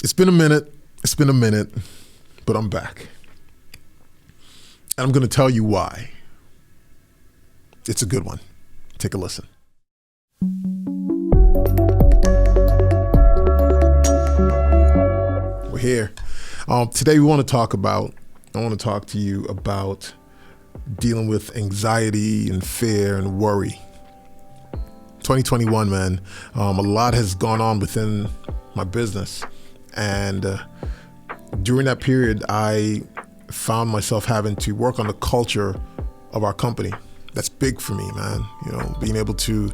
It's been a minute, but I'm back. And I'm going to tell you why. It's a good one. Take a listen. We're here. Today I want to talk to you about dealing with anxiety and fear and worry. 2021, man, a lot has gone on within my business. And during that period, I found myself having to work on the culture of our company. That's big for me, man. You know, being able to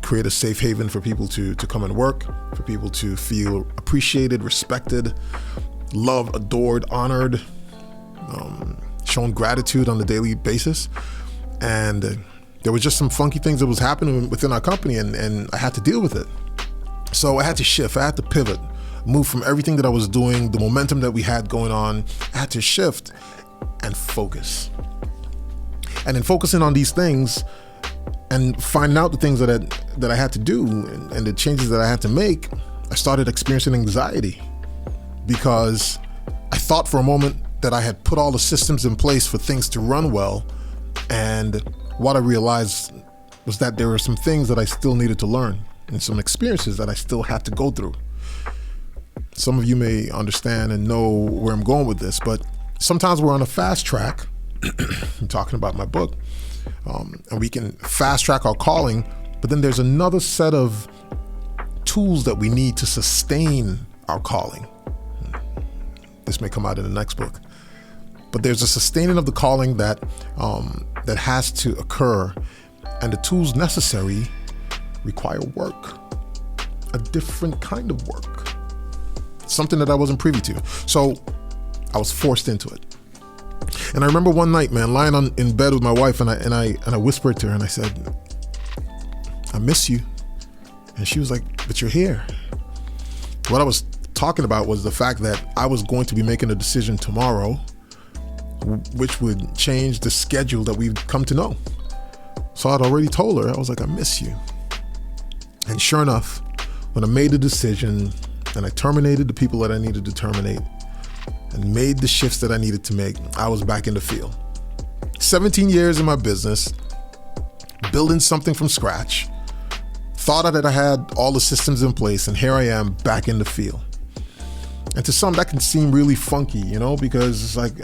create a safe haven for people to come and work, for people to feel appreciated, respected, loved, adored, honored, shown gratitude on a daily basis. And there was just some funky things that was happening within our company, and I had to deal with it. So I had to shift, I had to pivot, move from everything that I was doing, the momentum that we had going on. I had to shift and focus. And in focusing on these things and finding out the things that I had to do and the changes that I had to make, I started experiencing anxiety because I thought for a moment that I had put all the systems in place for things to run well. And what I realized was that there were some things that I still needed to learn and some experiences that I still had to go through. Some of you may understand and know where I'm going with this, but sometimes we're on a fast track. I'm talking about my book, and we can fast track our calling, but then there's another set of tools that we need to sustain our calling. This may come out in the next book, but there's a sustaining of the calling that has to occur, and the tools necessary require work, a different kind of work, something that I wasn't privy to. So I was forced into it. And I remember one night, man, lying in bed with my wife, and I whispered to her and I said, "I miss you." And she was like, "But you're here." What I was talking about was the fact that I was going to be making a decision tomorrow, which would change the schedule that we've come to know. So I'd already told her, I was like, "I miss you." And sure enough, when I made the decision and I terminated the people that I needed to terminate and made the shifts that I needed to make, I was back in the field. 17 years in my business, building something from scratch, thought that I had all the systems in place, and here I am back in the field. And to some, that can seem really funky, you know, because it's like,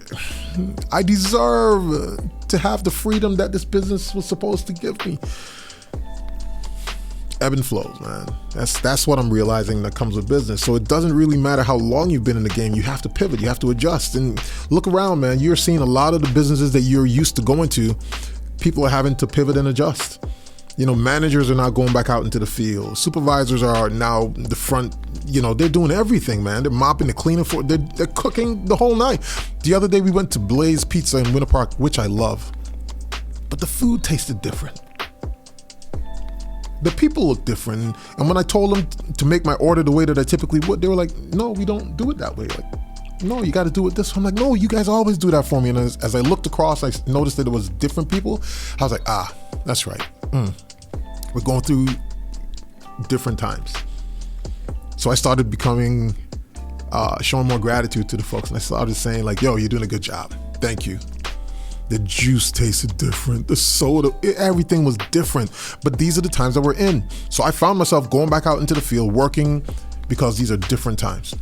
I deserve to have the freedom that this business was supposed to give me. Ebb and flows, man. That's what I'm realizing that comes with business. So it doesn't really matter how long you've been in the game. You have to pivot. You have to adjust. And look around, man. You're seeing a lot of the businesses that you're used to going to. People are having to pivot and adjust. You know, managers are now going back out into the field. Supervisors are now the front. You know, they're doing everything, man. They're mopping, they're cleaning, they're cooking the whole night. The other day we went to Blaze Pizza in Winter Park, which I love. But the food tasted different. The people look different. And when I told them to make my order the way that I typically would, they were like, "No, we don't do it that way." Like, "No, you got to do it this way." I'm like, "No, you guys always do that for me." And as I looked across, I noticed that it was different people. I was like, that's right. We're going through different times. So I started becoming, showing more gratitude to the folks. And I started saying like, "Yo, you're doing a good job. Thank you." The juice tasted different. The soda, everything was different. But these are the times that we're in. So I found myself going back out into the field, working, because these are different times.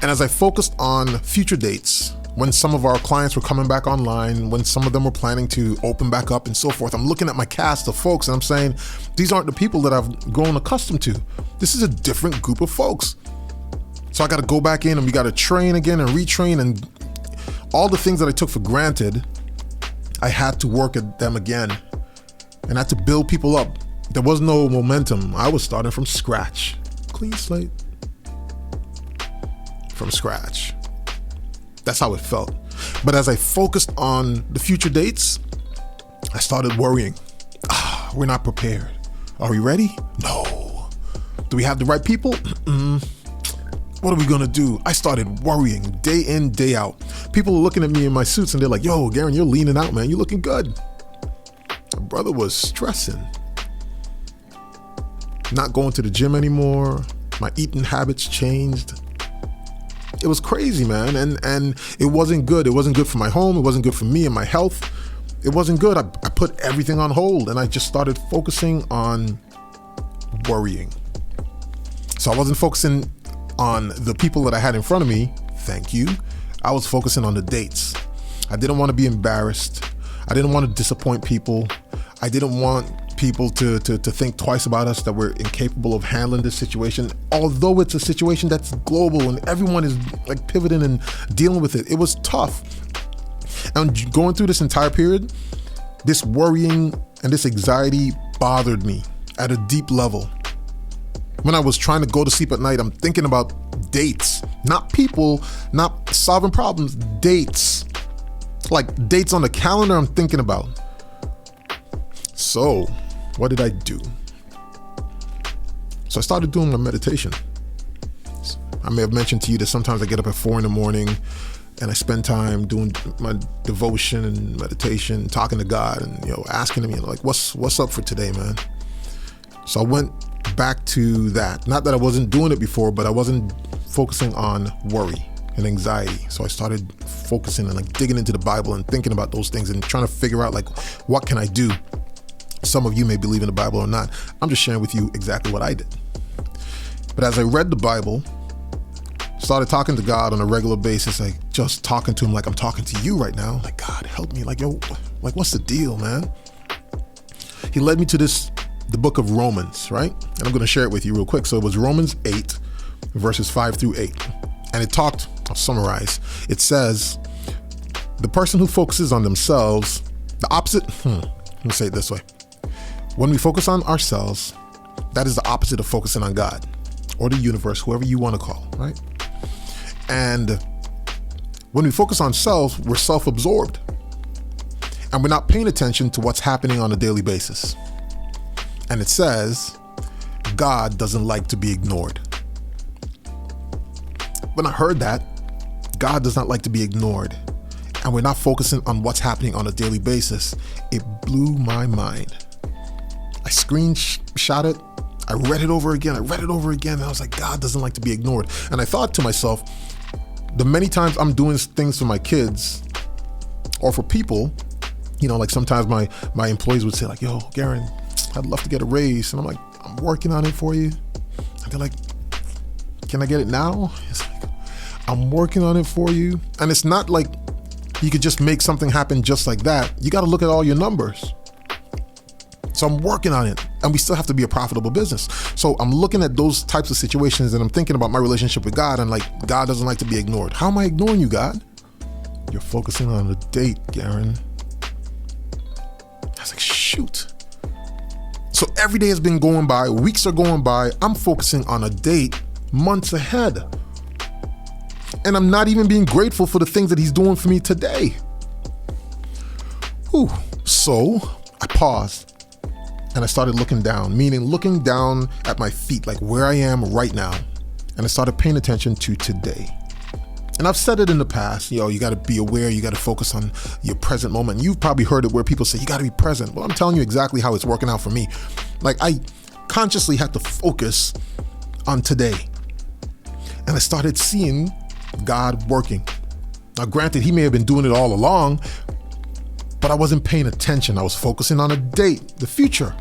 And as I focused on future dates, when some of our clients were coming back online, when some of them were planning to open back up and so forth, I'm looking at my cast of folks and I'm saying, these aren't the people that I've grown accustomed to. This is a different group of folks. So I got to go back in and we got to train again and retrain, and all the things that I took for granted, I had to work at them again and I had to build people up. There was no momentum. I was starting from scratch. Clean slate. From scratch. That's how it felt. But as I focused on the future dates, I started worrying. We're not prepared. Are we ready? No. Do we have the right people? What are we gonna do? I started worrying day in, day out. People are looking at me in my suits and they're like, "Yo, Gerren, you're leaning out, man. You're looking good." My brother was stressing. Not going to the gym anymore, My eating habits changed. It was crazy, man. And it wasn't good. It wasn't good for my home. It wasn't good for me and my health. It wasn't good. I put everything on hold and I just started focusing on worrying. So I wasn't focusing on the people that I had in front of me. Thank you. I was focusing on the dates. I didn't want to be embarrassed. I didn't want to disappoint people. I didn't want people to think twice about us, that we're incapable of handling this situation. Although it's a situation that's global and everyone is like pivoting and dealing with it. It was tough. And going through this entire period, this worrying and this anxiety bothered me at a deep level. When I was trying to go to sleep at night, I'm thinking about dates, not people, not solving problems, dates. Like dates on the calendar I'm thinking about. So what did I do? So I started doing my meditation. I may have mentioned to you that sometimes I get up at 4 a.m. and I spend time doing my devotion and meditation, talking to God and, asking him, like, what's up for today, man? So I went back to that. Not that I wasn't doing it before, but I wasn't focusing on worry and anxiety. So I started focusing and like digging into the Bible and thinking about those things and trying to figure out like, what can I do? Some of you may believe in the Bible or not. I'm just sharing with you exactly what I did. But as I read the Bible, started talking to God on a regular basis, like just talking to him like I'm talking to you right now. Like, God, help me. Like, like what's the deal, man? He led me to the book of Romans, right? And I'm going to share it with you real quick. So it was Romans 8, verses 5 through 8. And it talked, I'll summarize. It says, the person who focuses on themselves, the opposite, let me say it this way. When we focus on ourselves, that is the opposite of focusing on God or the universe, whoever you want to call, right? And when we focus on self, we're self-absorbed and we're not paying attention to what's happening on a daily basis. And it says, God doesn't like to be ignored. When I heard that, God does not like to be ignored, and we're not focusing on what's happening on a daily basis, it blew my mind. I screenshot it. I read it over again. And I was like, God doesn't like to be ignored. And I thought to myself, the many times I'm doing things for my kids or for people, like sometimes my employees would say like, yo, Gerren, I'd love to get a raise. And I'm like, I'm working on it for you. And they're like, can I get it now? It's like, I'm working on it for you. And it's not like you could just make something happen just like that. You got to look at all your numbers. So I'm working on it, and we still have to be a profitable business. So I'm looking at those types of situations and I'm thinking about my relationship with God and like, God doesn't like to be ignored. How am I ignoring you, God? You're focusing on a date, Gerren. I was like, shoot. So every day has been going by, weeks are going by. I'm focusing on a date months ahead. And I'm not even being grateful for the things that he's doing for me today. Whew. So I paused. And I started looking down, meaning looking down at my feet, like where I am right now. And I started paying attention to today. And I've said it in the past, you got to be aware, you got to focus on your present moment. And you've probably heard it where people say, you got to be present. Well, I'm telling you exactly how it's working out for me. Like I consciously had to focus on today. And I started seeing God working. Now, granted, he may have been doing it all along, but I wasn't paying attention. I was focusing on a date, the future.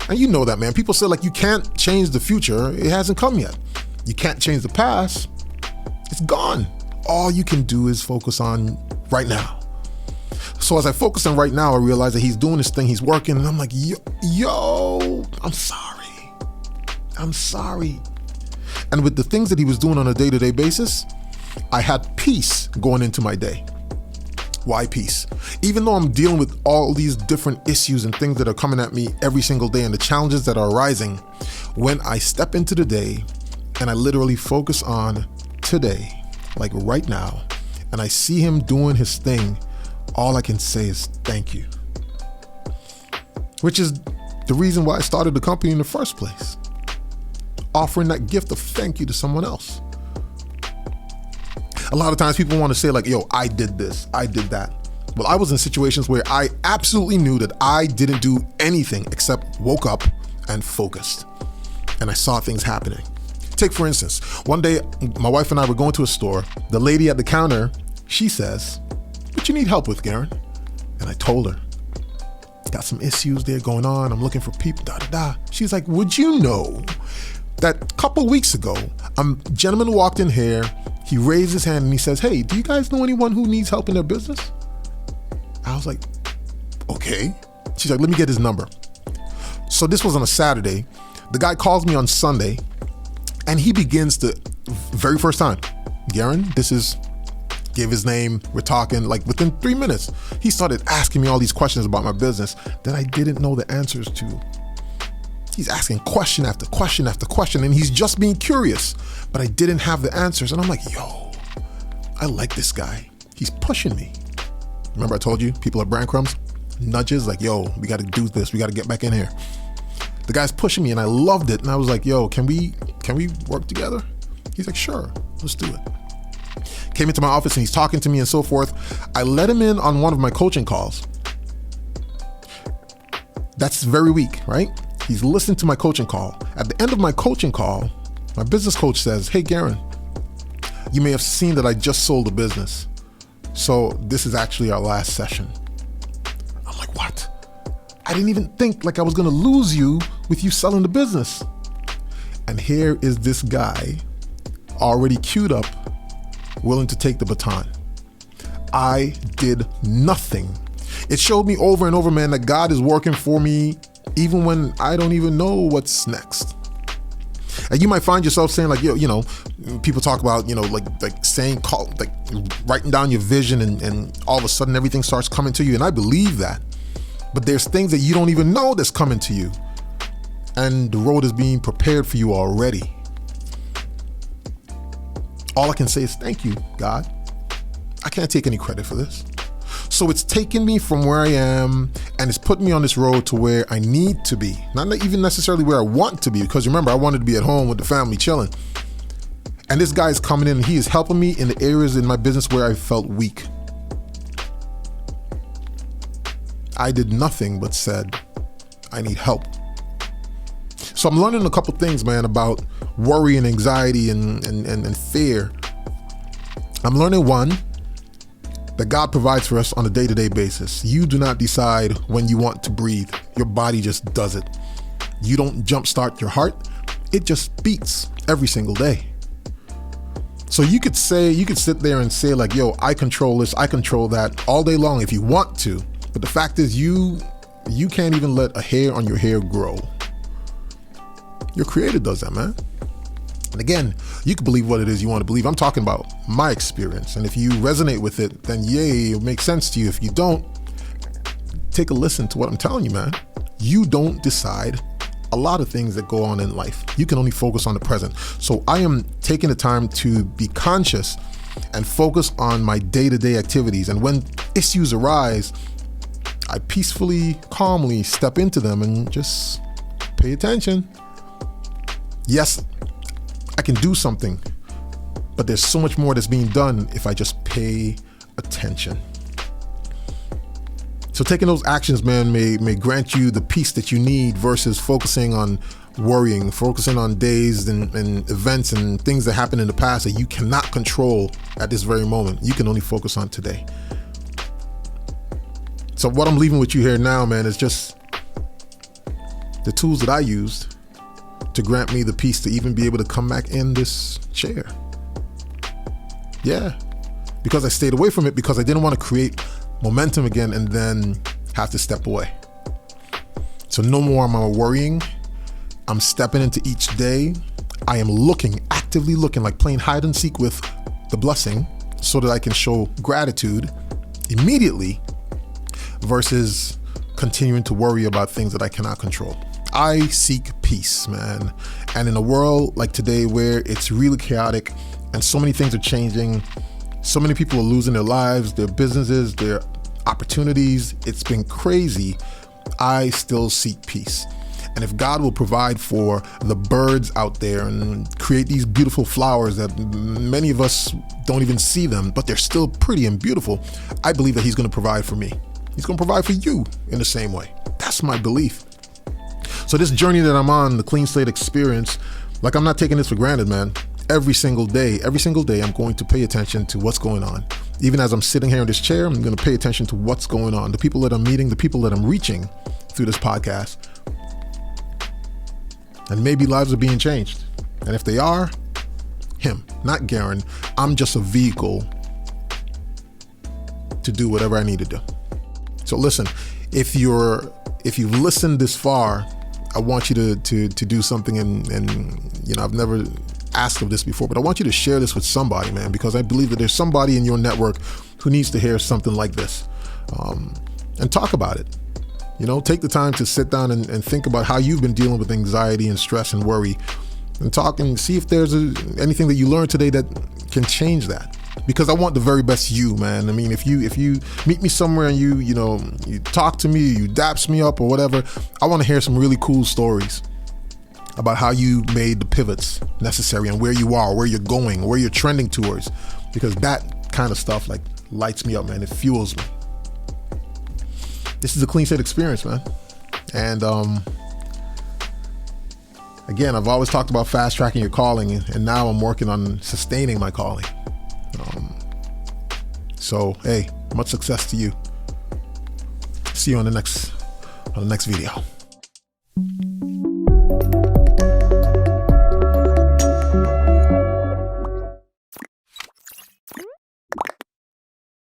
And you know that, man. People say like, you can't change the future. It hasn't come yet. You can't change the past. It's gone. All you can do is focus on right now. So as I focus on right now, I realize that he's doing this thing, he's working, and I'm like, yo, I'm sorry. And with the things that he was doing on a day-to-day basis, I had peace going into my day. Why peace? Even though I'm dealing with all these different issues and things that are coming at me every single day and the challenges that are arising, when I step into the day and I literally focus on today, like right now, and I see him doing his thing, all I can say is thank you. Which is the reason why I started the company in the first place. Offering that gift of thank you to someone else. A lot of times people want to say like, yo, I did this, I did that. Well, I was in situations where I absolutely knew that I didn't do anything except woke up and focused. And I saw things happening. Take for instance, one day my wife and I were going to a store. The lady at the counter, she says, "What you need help with, Gerren?" And I told her, "Got some issues there going on. I'm looking for people, She's like, "Would you know that a couple weeks ago, a gentleman walked in here, he raised his hand and he says, 'Hey, do you guys know anyone who needs help in their business?'" I was like, "Okay." She's like, "Let me get his number." So this was on a Saturday. The guy calls me on Sunday and he begins to, very first time, "Gerren, this is," gave his name. We're talking like within 3 minutes. He started asking me all these questions about my business that I didn't know the answers to. He's asking question after question after question, and he's just being curious, but I didn't have the answers. And I'm like, yo, I like this guy. He's pushing me. Remember I told you, people at BrandCrumbs, nudges like, yo, we got to do this. We got to get back in here. The guy's pushing me and I loved it. And I was like, yo, can we work together? He's like, sure, let's do it. Came into my office and he's talking to me and so forth. I let him in on one of my coaching calls. That's very weak, right? He's listening to my coaching call. At the end of my coaching call, my business coach says, "Hey, Gerren, you may have seen that I just sold a business. So this is actually our last session." I'm like, what? I didn't even think like I was gonna lose you with you selling the business. And here is this guy already queued up, willing to take the baton. I did nothing. It showed me over and over, man, that God is working for me even when I don't even know what's next. And you might find yourself saying like, you know, people talk about, you know, like saying, like writing down your vision and all of a sudden everything starts coming to you. And I believe that, but there's things that you don't even know that's coming to you. And the road is being prepared for you already. All I can say is thank you, God. I can't take any credit for this. So it's taken me from where I am and it's put me on this road to where I need to be. Not even necessarily where I want to be, because remember, I wanted to be at home with the family chilling. And this guy is coming in and he is helping me in the areas in my business where I felt weak. I did nothing but said, I need help. So I'm learning a couple things, man, about worry and anxiety and fear. I'm learning one, that God provides for us on a day-to-day basis. You do not decide when you want to breathe. Your body just does it. You don't jumpstart your heart. It just beats every single day. So you could sit there and say like, yo, I control this, I control that all day long if you want to. But the fact is you can't even let a hair on your hair grow. Your creator does that, man. And again, you can believe what it is you want to believe. I'm talking about my experience. And if you resonate with it, then yay, it makes sense to you. If you don't, take a listen to what I'm telling you, man. You don't decide a lot of things that go on in life. You can only focus on the present. So I am taking the time to be conscious and focus on my day-to-day activities. And when issues arise, I peacefully, calmly step into them and just pay attention. Yes, I can do something, but there's so much more that's being done if I just pay attention. So taking those actions, man, may grant you the peace that you need versus focusing on worrying, focusing on days and events and things that happened in the past that you cannot control at this very moment. You can only focus on today. So what I'm leaving with you here now, man, is just the tools that I used to grant me the peace to even be able to come back in this chair. Yeah, because I stayed away from it because I didn't want to create momentum again and then have to step away. So no more am I worrying. I'm stepping into each day. I am actively looking, like playing hide and seek with the blessing so that I can show gratitude immediately versus continuing to worry about things that I cannot control. I seek peace, man. And in a world like today where it's really chaotic and so many things are changing, so many people are losing their lives, their businesses, their opportunities, it's been crazy. I still seek peace. And if God will provide for the birds out there and create these beautiful flowers that many of us don't even see them, but they're still pretty and beautiful, I believe that He's going to provide for me. He's going to provide for you in the same way. That's my belief. So this journey that I'm on, the Clean Slate experience, Like, I'm not taking this for granted, man. Every single day, I'm going to pay attention to what's going on. Even as I'm sitting here in this chair, I'm going to pay attention to what's going on. The people that I'm meeting, the people that I'm reaching through this podcast. And maybe lives are being changed. And if they are, him, not Gerren. I'm just a vehicle to do whatever I need to do. So listen, if you've listened this far, I want you to do something, and I've never asked of this before, but I want you to share this with somebody, man, because I believe that there's somebody in your network who needs to hear something like this, and talk about it. Take the time to sit down and think about how you've been dealing with anxiety and stress and worry, and talk and see if there's anything that you learned today that can change that. Because I want the very best you, man. I mean, if you meet me somewhere and you talk to me, you daps me up or whatever, I want to hear some really cool stories about how you made the pivots necessary and where you are, where you're going, where you're trending towards. Because that kind of stuff like lights me up, man. It fuels me. This is a clean slate experience, man. And again, I've always talked about fast tracking your calling, and now I'm working on sustaining my calling. So, hey, much success to you. See you on the next video.